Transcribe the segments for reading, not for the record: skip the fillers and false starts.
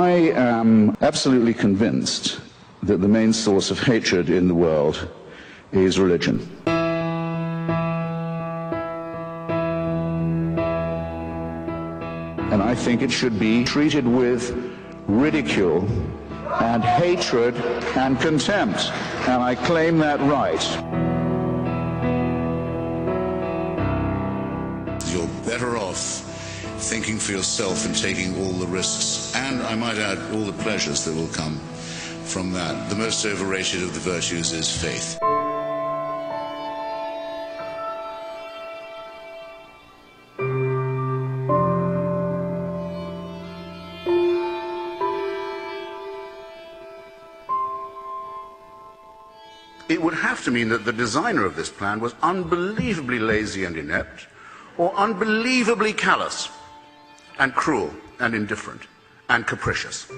I am absolutely convinced that the main source of hatred in the world is religion. And I think it should be treated with ridicule and hatred and contempt. And I claim that right. You're better off thinking for yourself and taking all the risks, and I might add, all the pleasures that will come from that. The most overrated of the virtues is faith. It would have to mean that the designer of this plan was unbelievably lazy and inept, or unbelievably callous and cruel and indifferent and capricious.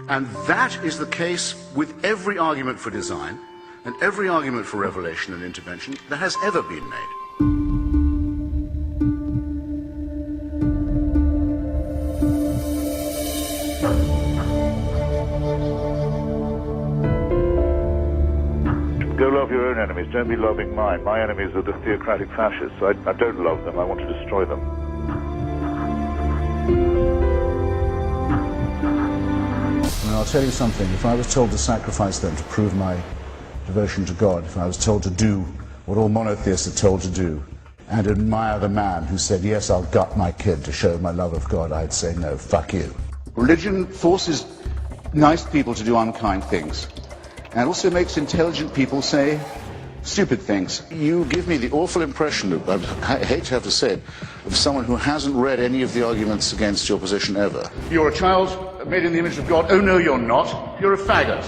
And that is the case with every argument for design and every argument for revelation and intervention that has ever been made. Go love your own enemies, don't be loving mine. My enemies are the theocratic fascists. I don't love them, I want to destroy them. I'll tell you something, if I was told to sacrifice them to prove my devotion to God, if I was told to do what all monotheists are told to do, and admire the man who said, yes, I'll gut my kid to show my love of God, I'd say, no, fuck you. Religion forces nice people to do unkind things, and also makes intelligent people say stupid things. You give me the awful impression, I hate to have to say it, of someone who hasn't read any of the arguments against your position ever. You're a child made in the image of God. Oh no, you're not. You're a faggot.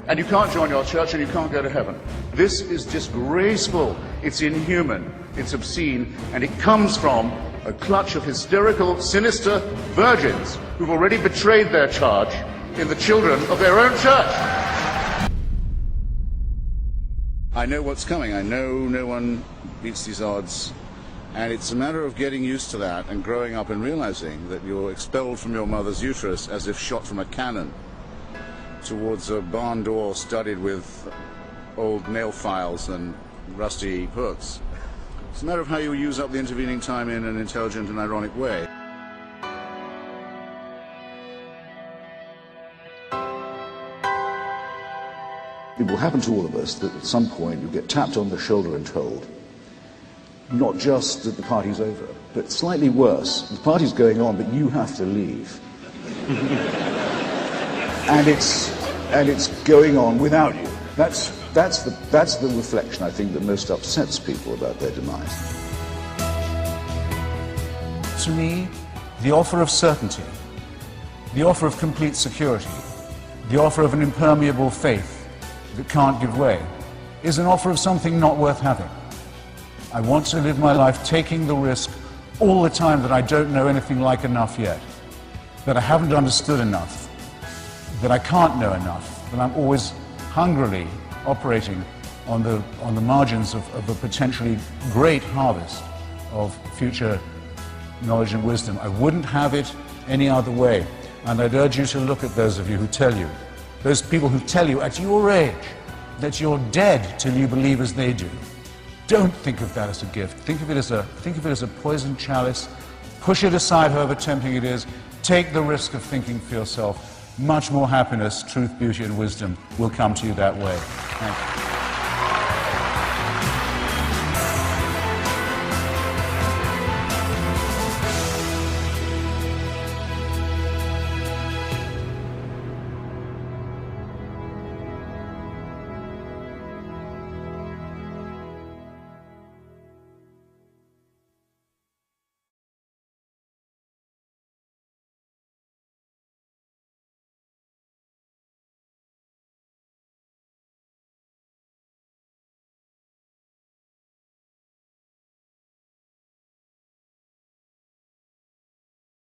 And you can't join your church and you can't go to heaven. This is disgraceful. It's inhuman. It's obscene. And it comes from a clutch of hysterical, sinister virgins who've already betrayed their charge in the children of their own church. I know what's coming. I know no one beats these odds. And it's a matter of getting used to that and growing up and realizing that you're expelled from your mother's uterus as if shot from a cannon towards a barn door studded with old nail files and rusty hooks. It's a matter of how you use up the intervening time in an intelligent and ironic way. It will happen to all of us that at some point you get tapped on the shoulder and told, not just that the party's over, but slightly worse, the party's going on, but you have to leave. and it's going on without you. That's the reflection, I think, that most upsets people about their demise. To me, the offer of certainty, the offer of complete security, the offer of an impermeable faith that can't give way, is an offer of something not worth having. I want to live my life taking the risk all the time that I don't know anything like enough yet, that I haven't understood enough, that I can't know enough, that I'm always hungrily operating on the margins of a potentially great harvest of future knowledge and wisdom. I wouldn't have it any other way. And I'd urge you to look at those of you who tell you, those people who tell you at your age that you're dead till you believe as they do. Don't think of that as a gift. Think of it as a poisoned chalice. Push it aside, however tempting it is. Take the risk of thinking for yourself. Much more happiness, truth, beauty, and wisdom will come to you that way. Thank you.